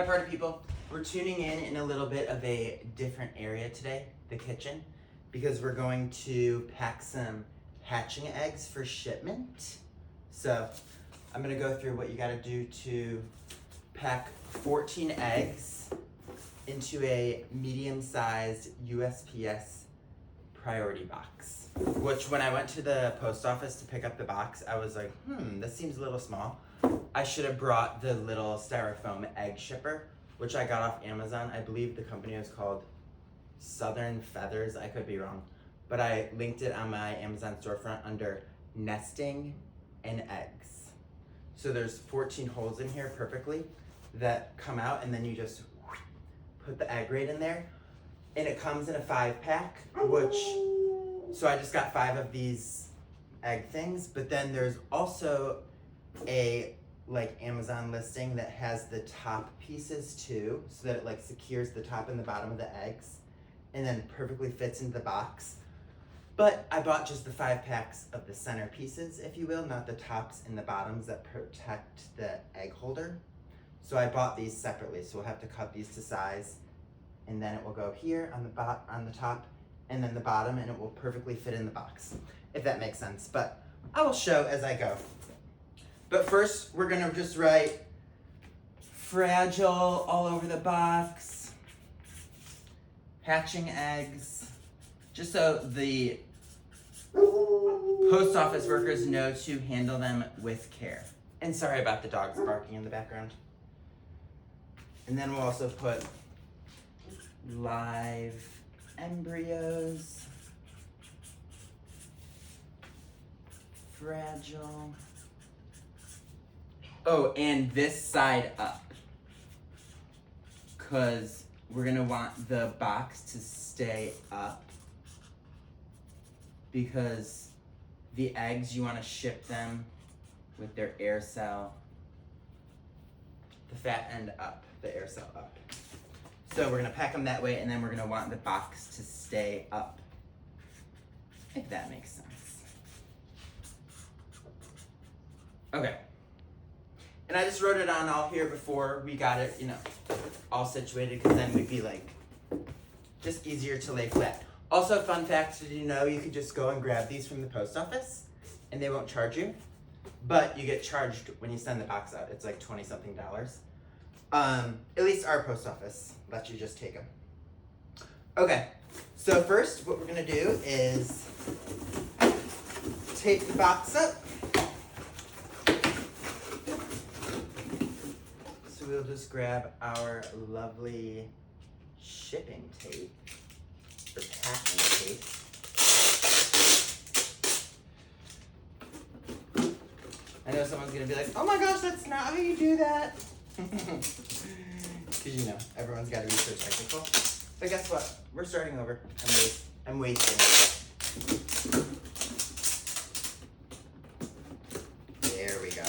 Hi party people, we're tuning in a little bit of a different area today, the kitchen, because we're going to pack some hatching eggs for shipment. So I'm gonna go through what you gotta do to pack 14 eggs into a medium-sized USPS priority box. Which when I went to the post office to pick up the box, I was like, this seems a little small. I should have brought the little styrofoam egg shipper, which I got off Amazon. I believe the company was called Southern Feathers. I could be wrong, but I linked it on my Amazon storefront under nesting and eggs. So there's 14 holes in here perfectly that come out, and then you just put the egg right in there. And it comes in a 5-pack, so I just got 5 of these egg things, but then there's also a Amazon listing that has the top pieces too, so that it secures the top and the bottom of the eggs and then perfectly fits into the box. But I bought just the 5 packs of the center pieces, if you will, not the tops and the bottoms that protect the egg holder. So I bought these separately, so we'll have to cut these to size, and then it will go here on the top and then the bottom, and it will perfectly fit in the box, if that makes sense. But I will show as I go. But first, we're gonna just write fragile all over the box, hatching eggs, just so the post office workers know to handle them with care. And sorry about the dogs barking in the background. And then we'll also put live embryos, fragile. Oh, and this side up, because we're gonna want the box to stay up, because the eggs, you wanna ship them with their air cell, the fat end up, the air cell up. So we're gonna pack them that way, and then we're gonna want the box to stay up, if that makes sense. Okay. And I just wrote it on all here before we got it, all situated, because then we'd be just easier to lay flat. Also, fun fact, did you know you could just go and grab these from the post office and they won't charge you? But you get charged when you send the box out. It's like $20-something. At least our post office lets you just take them. Okay, so first what we're gonna do is tape the box up. So we'll just grab our lovely shipping tape, or packing tape. I know someone's gonna be like, oh my gosh, that's not how you do that. Because everyone's got to be so technical. But guess what? We're starting over. I'm wasting. There we go.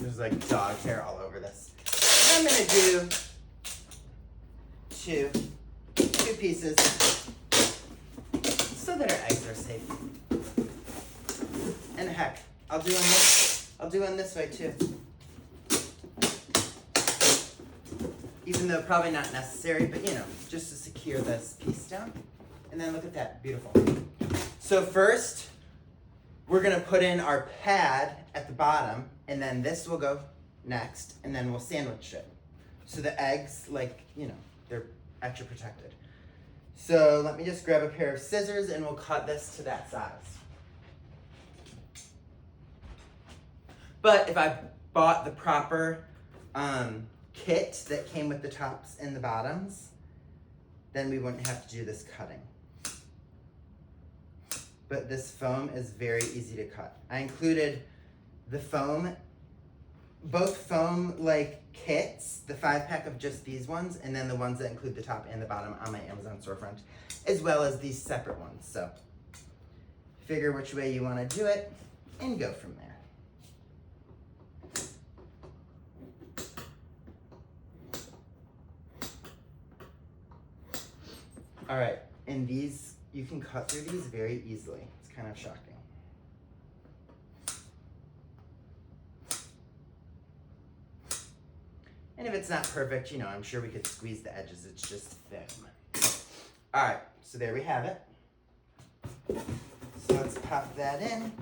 There's dog hair all over this. I'm gonna do two pieces so that our eggs are safe. And heck, I'll do one this way too. Even though probably not necessary, but just to secure this piece down. And then look at that, beautiful. So first, we're gonna put in our pad at the bottom, and then this will go next, and then we'll sandwich it. So the eggs, they're extra protected. So let me just grab a pair of scissors and we'll cut this to that size. But if I bought the proper kit that came with the tops and the bottoms, then we wouldn't have to do this cutting. But this foam is very easy to cut. I included the foam, both foam kits, the 5-pack of just these ones, and then the ones that include the top and the bottom on my Amazon storefront, as well as these separate ones. So figure which way you want to do it and go from there. All right, and these, you can cut through these very easily. It's kind of shocking. And if it's not perfect, you know, I'm sure we could squeeze the edges. It's just thin. All right, so there we have it. So let's pop that in.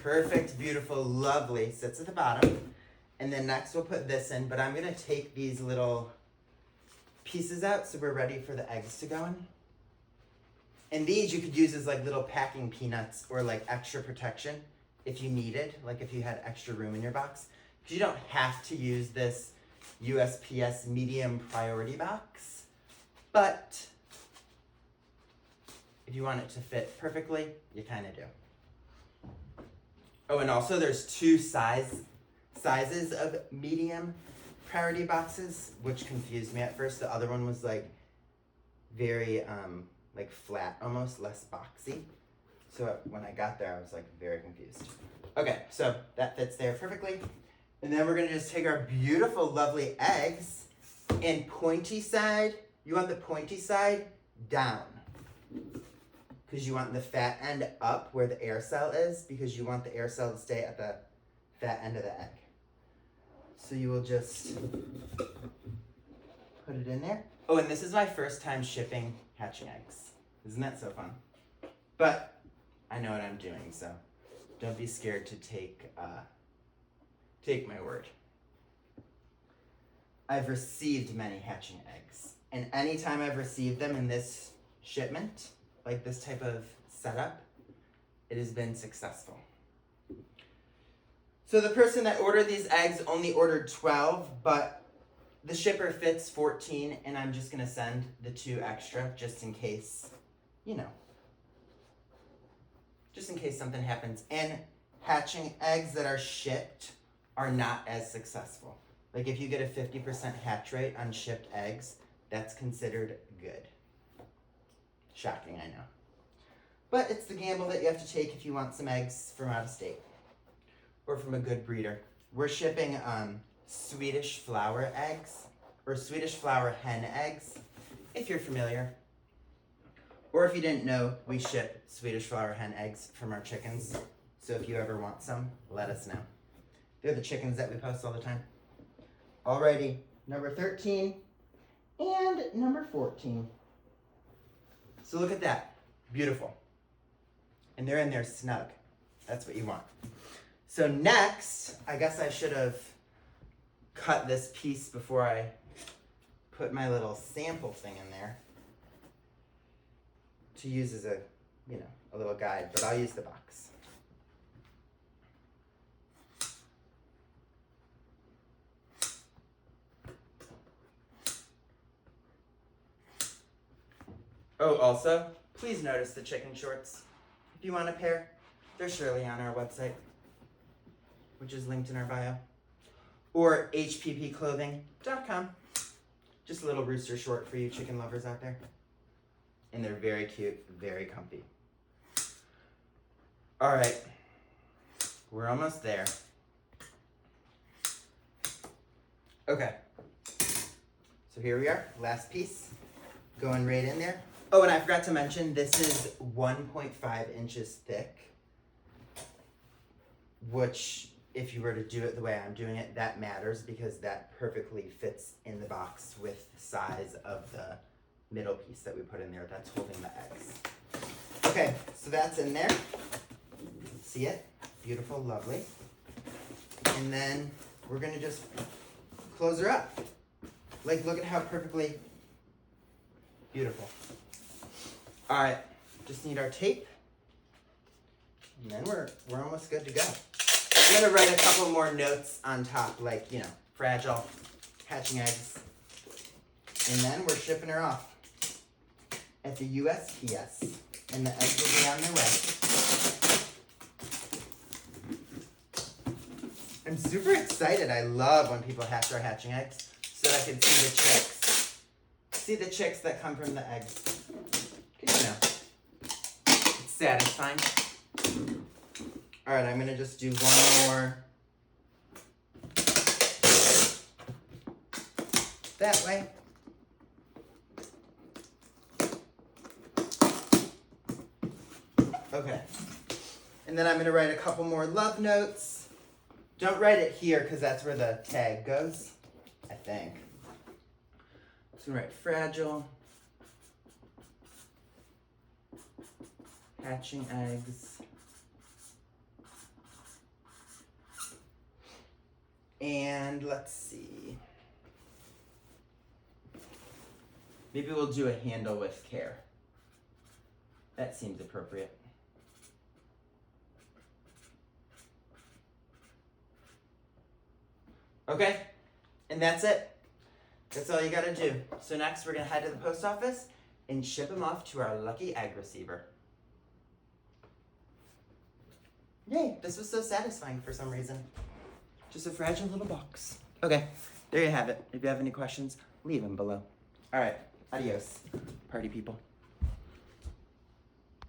Perfect, beautiful, lovely. Sits at the bottom. And then next we'll put this in, but I'm gonna take these little pieces out so we're ready for the eggs to go in. And these you could use as like little packing peanuts or like extra protection if you needed, like if you had extra room in your box. Because you don't have to use this USPS medium priority box, but if you want it to fit perfectly, you kind of do. Oh, and also there's two sizes of medium priority boxes, which confused me at first. The other one was like very like flat, almost less boxy. So when I got there, I was like very confused. Okay, so that fits there perfectly. And then we're gonna just take our beautiful, lovely eggs and pointy side. You want the pointy side down because you want the fat end up where the air cell is, because you want the air cell to stay at the fat end of the egg. So you will just put it in there. Oh, and this is my first time shipping hatching eggs. Isn't that so fun? But I know what I'm doing, so don't be scared to take my word. I've received many hatching eggs, and anytime I've received them in this shipment, like this type of setup, it has been successful. So the person that ordered these eggs only ordered 12, but the shipper fits 14, and I'm just gonna send the 2 extra just in case, you know, just in case something happens. And hatching eggs that are shipped are not as successful. Like if you get a 50% hatch rate on shipped eggs, that's considered good. Shocking, I know. But it's the gamble that you have to take if you want some eggs from out of state or from a good breeder. We're shipping Swedish flower eggs or Swedish flower hen eggs, if you're familiar. Or if you didn't know, we ship Swedish flower hen eggs from our chickens. So if you ever want some, let us know. They're the chickens that we post all the time. Alrighty, number 13 and number 14. So look at that, beautiful. And they're in there snug. That's what you want. So next, I guess I should have cut this piece before I put my little sample thing in there to use as a, you know, a little guide, but I'll use the box. Oh, also, please notice the chicken shorts. If you want a pair, they're surely on our website, which is linked in our bio, or hppclothing.com. Just a little rooster short for you chicken lovers out there. And they're very cute, very comfy. All right, we're almost there. Okay, so here we are, last piece, going right in there. Oh, and I forgot to mention, this is 1.5 inches thick, which if you were to do it the way I'm doing it, that matters because that perfectly fits in the box with the size of the middle piece that we put in there that's holding the eggs. Okay, so that's in there. See it? Beautiful, lovely. And then we're gonna just close her up. Like, look at how perfectly beautiful. All right, just need our tape. And then we're almost good to go. I'm gonna write a couple more notes on top, like, you know, fragile, hatching eggs. And then we're shipping her off at the USPS, and the eggs will be on their way. I'm super excited. I love when people hatch our hatching eggs so that I can see the chicks. See the chicks that come from the eggs. You know, it's satisfying. All right, I'm gonna just do one more that way. Okay, and then I'm gonna write a couple more love notes Don't write it here because that's where the tag goes, I think. So write fragile, hatching eggs, and let's see. Maybe we'll do a handle with care. That seems appropriate. Okay, and that's it. That's all you gotta do. So next we're gonna head to the post office and ship them off to our lucky egg receiver. Yay, this was so satisfying for some reason. Just a fragile little box. Okay, there you have it. If you have any questions, leave them below. All right, adios, party people.